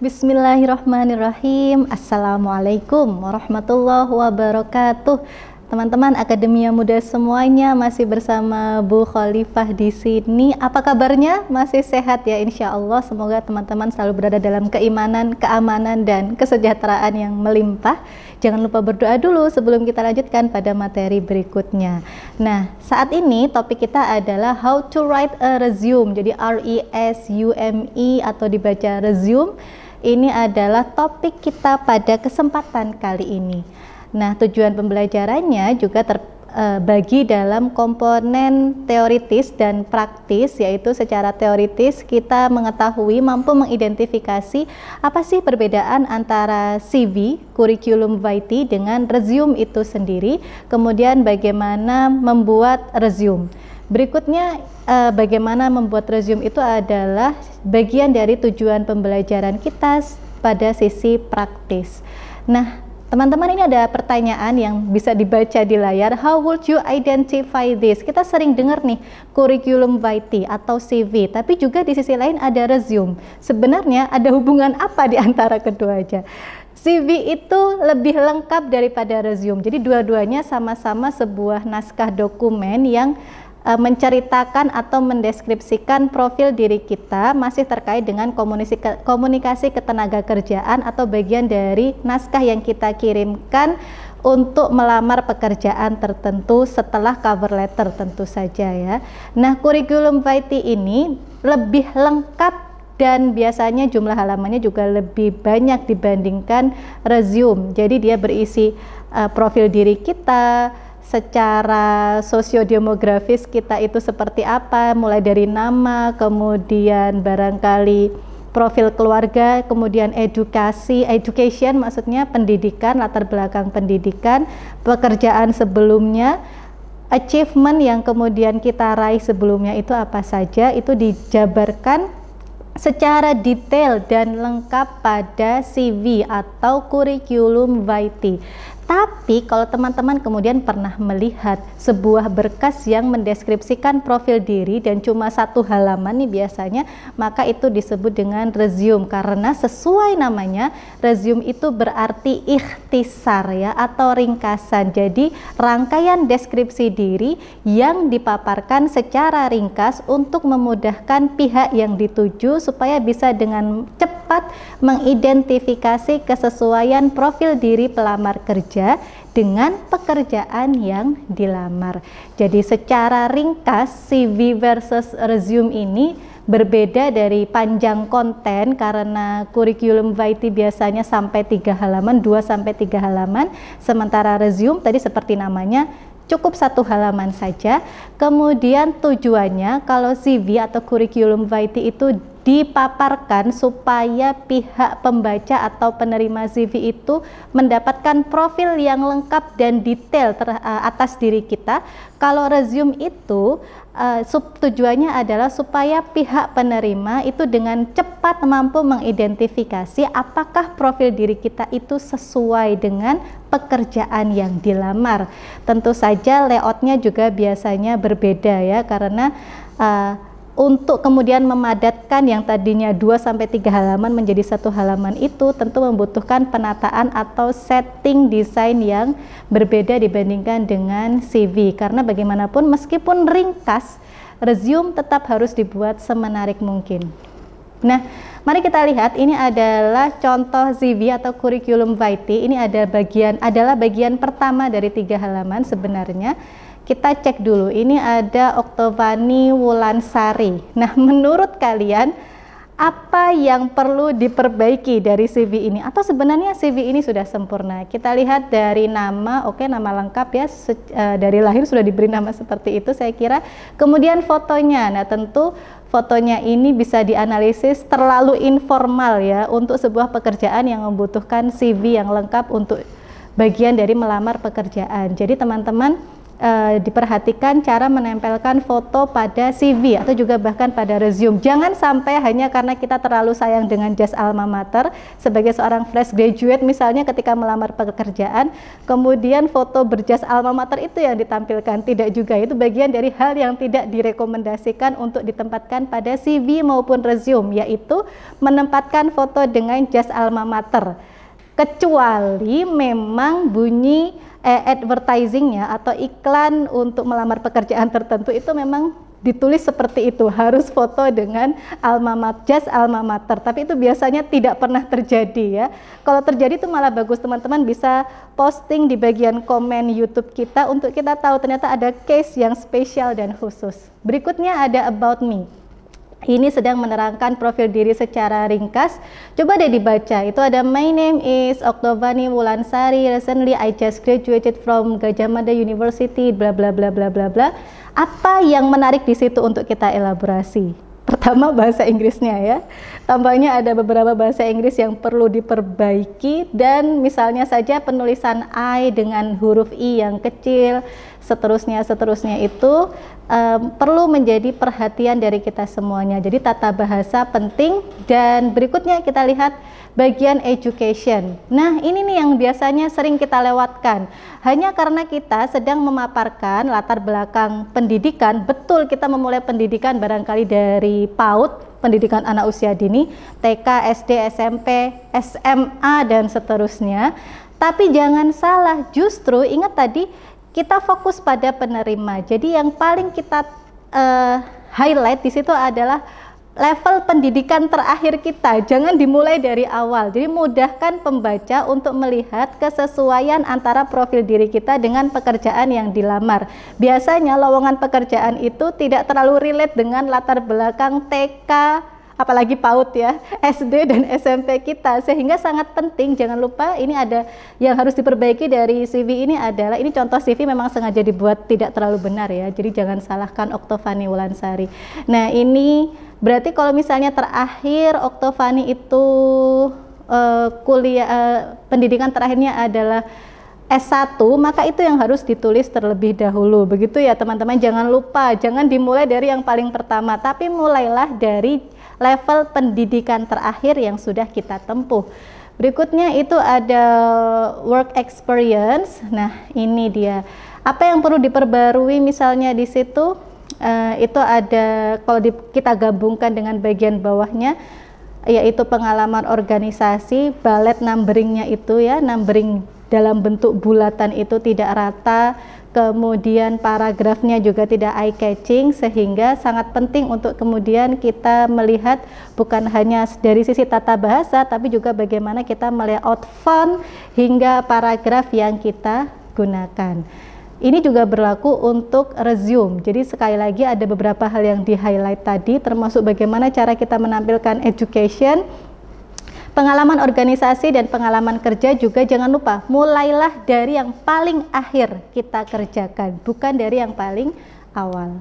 Bismillahirrahmanirrahim. Assalamualaikum warahmatullahi wabarakatuh. Teman-teman Akademia Muda semuanya, masih bersama Bu Khalifah di sini. Apa kabarnya? Masih sehat ya insya Allah. Semoga teman-teman selalu berada dalam keimanan, keamanan, dan kesejahteraan yang melimpah. Jangan lupa berdoa dulu sebelum kita lanjutkan pada materi berikutnya. Nah, saat ini topik kita adalah how to write a resume. Jadi R-E-S-U-M-E atau dibaca resume. Ini adalah topik kita pada kesempatan kali ini. Nah, tujuan pembelajarannya juga terbagi dalam komponen teoritis dan praktis, yaitu secara teoritis kita mengetahui, mampu mengidentifikasi apa sih perbedaan antara CV, kurikulum vitae, dengan resume itu sendiri, kemudian bagaimana membuat resume. Berikutnya, bagaimana membuat resume itu adalah bagian dari tujuan pembelajaran kita pada sisi praktis. Nah, teman-teman, ini ada pertanyaan yang bisa dibaca di layar. How would you identify this? Kita sering dengar nih kurikulum vitae atau CV, tapi juga di sisi lain ada resume. Sebenarnya ada hubungan apa di antara keduanya? CV itu lebih lengkap daripada resume. Jadi dua-duanya sama-sama sebuah naskah dokumen yang menceritakan atau mendeskripsikan profil diri kita, masih terkait dengan komunikasi ketenaga kerjaan atau bagian dari naskah yang kita kirimkan untuk melamar pekerjaan tertentu setelah cover letter tentu saja ya. Nah, kurikulum vitae ini lebih lengkap dan biasanya jumlah halamannya juga lebih banyak dibandingkan resume. Jadi dia berisi profil diri kita, secara sosiodemografis kita itu seperti apa, mulai dari nama, kemudian barangkali profil keluarga, kemudian education maksudnya pendidikan, latar belakang pendidikan, pekerjaan sebelumnya, achievement yang kemudian kita raih sebelumnya itu apa saja, itu dijabarkan secara detail dan lengkap pada CV atau kurikulum vitae. Tapi kalau teman-teman kemudian pernah melihat sebuah berkas yang mendeskripsikan profil diri dan cuma satu halaman nih biasanya, maka itu disebut dengan resume, karena sesuai namanya resume itu berarti ikhtisar ya, atau ringkasan. Jadi rangkaian deskripsi diri yang dipaparkan secara ringkas untuk memudahkan pihak yang dituju supaya bisa dengan cepat mengidentifikasi kesesuaian profil diri pelamar kerja dengan pekerjaan yang dilamar. Jadi secara ringkas CV versus resume ini berbeda dari panjang konten, karena kurikulum vitae biasanya sampai 3 halaman, 2 sampai 3 halaman, sementara resume tadi seperti namanya cukup 1 halaman saja. Kemudian tujuannya kalau CV atau kurikulum vitae itu dipaparkan supaya pihak pembaca atau penerima CV itu mendapatkan profil yang lengkap dan detail atas diri kita. Kalau resume itu tujuannya adalah supaya pihak penerima itu dengan cepat mampu mengidentifikasi apakah profil diri kita itu sesuai dengan pekerjaan yang dilamar. Tentu saja layoutnya juga biasanya berbeda ya, karena untuk kemudian memadatkan yang tadinya 2-3 halaman menjadi 1 halaman itu tentu membutuhkan penataan atau setting desain yang berbeda dibandingkan dengan CV, karena bagaimanapun meskipun ringkas, resume tetap harus dibuat semenarik mungkin. Nah, mari kita lihat, ini adalah contoh CV atau kurikulum vitae. Ini adalah bagian pertama dari 3 halaman sebenarnya. Kita cek dulu, ini ada Oktovani Wulansari. Nah, menurut kalian apa yang perlu diperbaiki dari CV ini? Atau sebenarnya CV ini sudah sempurna? Kita lihat dari nama, oke, nama lengkap ya, dari lahir sudah diberi nama seperti itu saya kira. Kemudian fotonya, nah tentu fotonya ini bisa dianalisis terlalu informal ya untuk sebuah pekerjaan yang membutuhkan CV yang lengkap untuk bagian dari melamar pekerjaan. Jadi teman-teman diperhatikan cara menempelkan foto pada CV atau juga bahkan pada resume. Jangan sampai hanya karena kita terlalu sayang dengan jas alma mater sebagai seorang fresh graduate misalnya ketika melamar pekerjaan, kemudian foto berjas alma mater itu yang ditampilkan. Tidak juga, itu bagian dari hal yang tidak direkomendasikan untuk ditempatkan pada CV maupun resume, yaitu menempatkan foto dengan jas alma mater. Kecuali memang bunyi advertisingnya atau iklan untuk melamar pekerjaan tertentu itu memang ditulis seperti itu, harus foto dengan jas alma mater, tapi itu biasanya tidak pernah terjadi ya. Kalau terjadi itu malah bagus, teman-teman bisa posting di bagian komen YouTube kita untuk kita tahu ternyata ada case yang spesial dan khusus. Berikutnya ada about me. Ini sedang menerangkan profil diri secara ringkas. Coba deh dibaca. Itu ada my name is Oktovani Wulansari. Recently I just graduated from Gadjah Mada University. Bla bla bla bla bla bla. Apa yang menarik di situ untuk kita elaborasi? Pertama, bahasa Inggrisnya ya. Tampaknya ada beberapa bahasa Inggris yang perlu diperbaiki, dan misalnya saja penulisan I dengan huruf I yang kecil, seterusnya itu perlu menjadi perhatian dari kita semuanya. Jadi tata bahasa penting. Dan berikutnya kita lihat bagian education. Nah, ini nih yang biasanya sering kita lewatkan. Hanya karena kita sedang memaparkan latar belakang pendidikan, betul kita memulai pendidikan barangkali dari PAUD, pendidikan anak usia dini, TK, SD, SMP, SMA, dan seterusnya. Tapi jangan salah, justru ingat tadi kita fokus pada penerima. Jadi yang paling kita highlight di situ adalah level pendidikan terakhir kita. Jangan dimulai dari awal. Jadi mudahkan pembaca untuk melihat kesesuaian antara profil diri kita dengan pekerjaan yang dilamar. Biasanya lowongan pekerjaan itu tidak terlalu relate dengan latar belakang TK, apalagi PAUD ya, SD dan SMP kita, sehingga sangat penting. Jangan lupa, ini ada yang harus diperbaiki dari CV ini adalah, ini contoh CV memang sengaja dibuat tidak terlalu benar ya, jadi jangan salahkan Oktovani Wulansari. Nah, ini berarti kalau misalnya terakhir Oktovani itu pendidikan terakhirnya adalah S1, maka itu yang harus ditulis terlebih dahulu. Begitu ya teman-teman, jangan lupa, jangan dimulai dari yang paling pertama, tapi mulailah dari level pendidikan terakhir yang sudah kita tempuh. Berikutnya itu ada work experience. Nah, ini dia. Apa yang perlu diperbarui misalnya di situ? Itu ada, kalau kita gabungkan dengan bagian bawahnya, yaitu pengalaman organisasi, bullet numberingnya itu ya, numbering dalam bentuk bulatan itu tidak rata, kemudian paragrafnya juga tidak eye catching, sehingga sangat penting untuk kemudian kita melihat bukan hanya dari sisi tata bahasa, tapi juga bagaimana kita melayout font hingga paragraf yang kita gunakan. Ini juga berlaku untuk resume. Jadi sekali lagi ada beberapa hal yang di highlight tadi, termasuk bagaimana cara kita menampilkan education, pengalaman organisasi, dan pengalaman kerja juga. Jangan lupa, mulailah dari yang paling akhir kita kerjakan, bukan dari yang paling awal.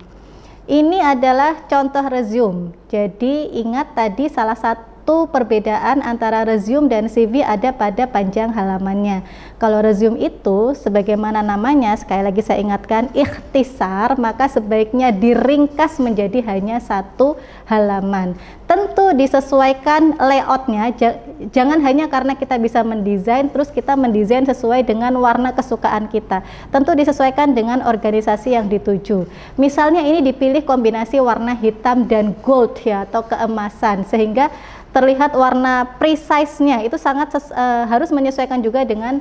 Ini adalah contoh resume. Jadi ingat tadi salah satu perbedaan antara resume dan CV ada pada panjang halamannya. Kalau resume itu sebagaimana namanya, sekali lagi saya ingatkan, ikhtisar, maka sebaiknya diringkas menjadi hanya satu halaman. Tentu disesuaikan layoutnya, jangan hanya karena kita bisa mendesain terus kita mendesain sesuai dengan warna kesukaan kita. Tentu disesuaikan dengan organisasi yang dituju. Misalnya ini dipilih kombinasi warna hitam dan gold ya, atau keemasan, sehingga terlihat warna precise-nya itu sangat harus menyesuaikan juga dengan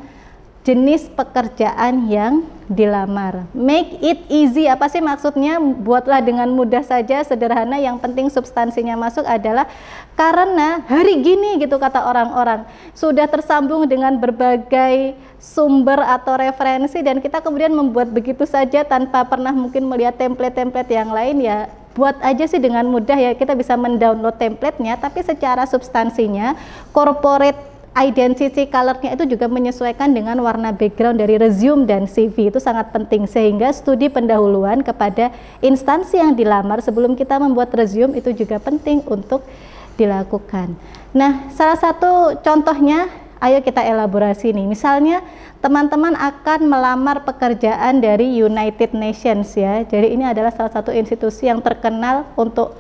jenis pekerjaan yang dilamar. Make it easy, apa sih maksudnya? Buatlah dengan mudah saja, sederhana, yang penting substansinya masuk. Adalah karena hari gini gitu kata orang-orang sudah tersambung dengan berbagai sumber atau referensi, dan kita kemudian membuat begitu saja tanpa pernah mungkin melihat template-template yang lain ya. Buat aja sih dengan mudah ya, kita bisa mendownload template-nya, tapi secara substansinya, corporate identity color-nya itu juga menyesuaikan dengan warna background dari resume dan CV. Itu sangat penting, sehingga studi pendahuluan kepada instansi yang dilamar sebelum kita membuat resume itu juga penting untuk dilakukan. Nah, salah satu contohnya Ayo kita elaborasi nih. Misalnya teman-teman akan melamar pekerjaan dari United Nations ya. Jadi ini adalah salah satu institusi yang terkenal untuk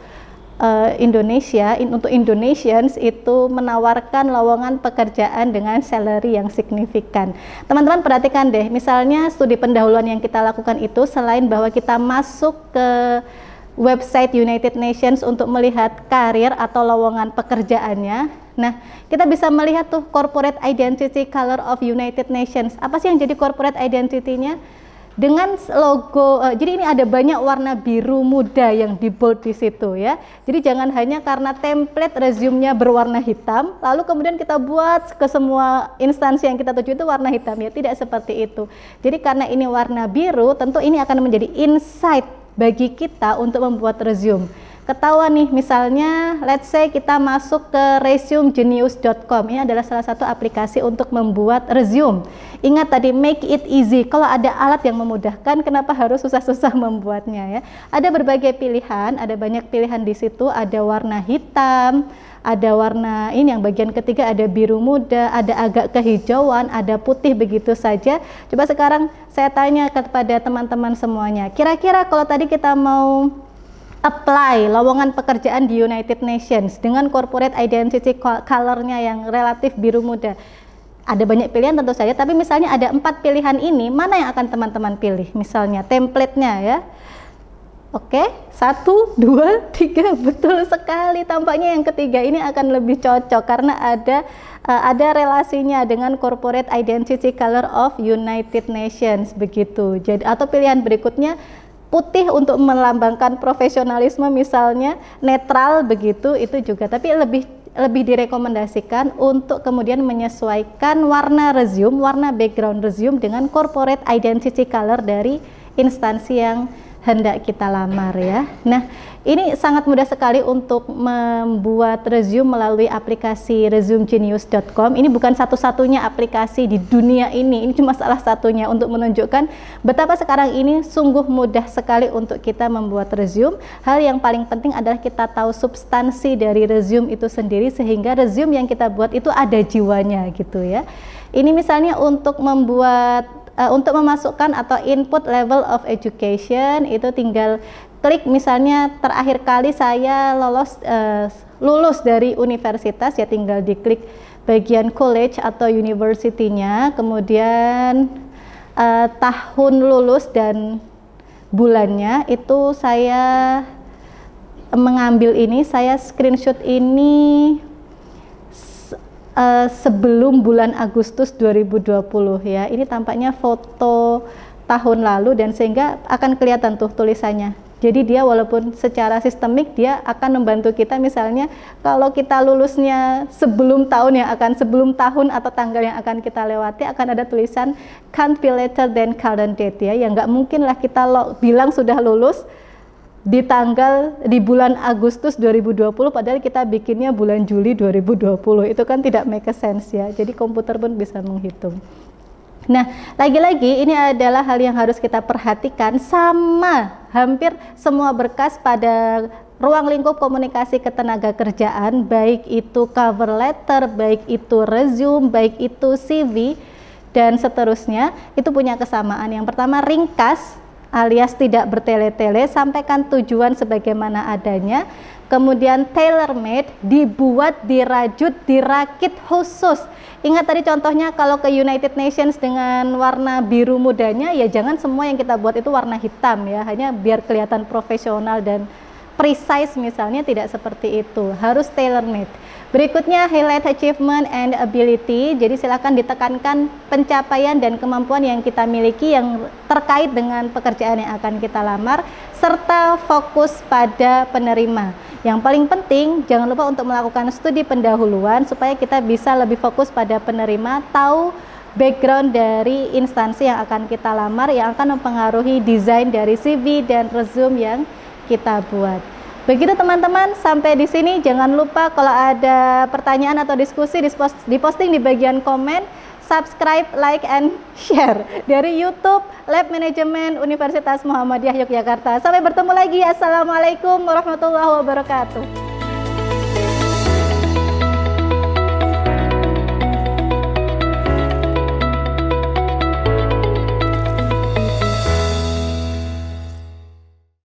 Indonesia, untuk Indonesians itu menawarkan lowongan pekerjaan dengan salary yang signifikan. Teman-teman perhatikan deh, misalnya studi pendahuluan yang kita lakukan itu selain bahwa kita masuk ke website United Nations untuk melihat karir atau lowongan pekerjaannya. Nah, kita bisa melihat tuh corporate identity color of United Nations. Apa sih yang jadi corporate identity-nya? Dengan logo, jadi ini ada banyak warna biru muda yang di bold di situ ya. Jadi jangan hanya karena template resume-nya berwarna hitam, lalu kemudian kita buat ke semua instansi yang kita tuju itu warna hitam ya. Tidak seperti itu. Jadi karena ini warna biru, tentu ini akan menjadi insight bagi kita untuk membuat resume. Ketahuan nih, misalnya let's say kita masuk ke resumegenius.com. Ini adalah salah satu aplikasi untuk membuat resume. Ingat tadi, make it easy. Kalau ada alat yang memudahkan, kenapa harus susah-susah membuatnya ya? Ada berbagai pilihan, ada banyak pilihan di situ. Ada warna hitam, ada warna ini yang bagian ketiga, ada biru muda, ada agak kehijauan, ada putih, begitu saja. Coba sekarang saya tanya kepada teman-teman semuanya, kira-kira kalau tadi kita mau apply lowongan pekerjaan di United Nations dengan corporate identity color-nya yang relatif biru muda, ada banyak pilihan tentu saja, tapi misalnya ada 4 pilihan ini, mana yang akan teman-teman pilih? Misalnya template-nya ya. Oke, 1, 2, 3, betul sekali. Tampaknya yang ketiga ini akan lebih cocok karena ada relasinya dengan corporate identity color of United Nations begitu. Jadi atau pilihan berikutnya putih untuk melambangkan profesionalisme misalnya, netral begitu, itu juga, tapi lebih direkomendasikan untuk kemudian menyesuaikan warna resume, warna background resume dengan corporate identity color dari instansi yang hendak kita lamar ya. Nah, ini sangat mudah sekali untuk membuat resume melalui aplikasi resumegenius.com. Ini bukan satu-satunya aplikasi di dunia ini cuma salah satunya untuk menunjukkan betapa sekarang ini sungguh mudah sekali untuk kita membuat resume. Hal yang paling penting adalah kita tahu substansi dari resume itu sendiri sehingga resume yang kita buat itu ada jiwanya gitu ya. Ini misalnya untuk membuat untuk memasukkan atau input level of education, itu tinggal klik misalnya terakhir kali saya lulus dari universitas ya, tinggal diklik bagian college atau university-nya, kemudian tahun lulus dan bulannya. Itu saya mengambil ini, saya screenshot ini sebelum bulan Agustus 2020 ya. Ini tampaknya foto tahun lalu dan sehingga akan kelihatan tuh tulisannya. Jadi dia walaupun secara sistemik dia akan membantu kita, misalnya kalau kita lulusnya sebelum tahun atau tanggal yang akan kita lewati akan ada tulisan can't be later than current date ya. Ya nggak mungkin lah kita bilang sudah lulus di bulan Agustus 2020 padahal kita bikinnya bulan Juli 2020. Itu kan tidak make sense ya. Jadi komputer pun bisa menghitung. Nah, lagi-lagi ini adalah hal yang harus kita perhatikan, sama hampir semua berkas pada ruang lingkup komunikasi ketenagakerjaan, baik itu cover letter, baik itu resume, baik itu CV dan seterusnya, itu punya kesamaan. Yang pertama, ringkas alias tidak bertele-tele, sampaikan tujuan sebagaimana adanya. Kemudian tailor made, dibuat, dirajut, dirakit khusus. Ingat tadi contohnya kalau ke United Nations dengan warna biru mudanya, ya jangan semua yang kita buat itu warna hitam ya, hanya biar kelihatan profesional dan precise misalnya, tidak seperti itu, harus tailor made. Berikutnya highlight achievement and ability, jadi silakan ditekankan pencapaian dan kemampuan yang kita miliki yang terkait dengan pekerjaan yang akan kita lamar, serta fokus pada penerima. Yang paling penting jangan lupa untuk melakukan studi pendahuluan supaya kita bisa lebih fokus pada penerima, tahu background dari instansi yang akan kita lamar yang akan mempengaruhi desain dari CV dan resume yang kita buat. Begitu teman-teman, sampai di sini. Jangan lupa kalau ada pertanyaan atau diskusi diposting di bagian komen, subscribe, like, and share dari YouTube Lab Manajemen Universitas Muhammadiyah Yogyakarta. Sampai bertemu lagi. Assalamualaikum warahmatullahi wabarakatuh.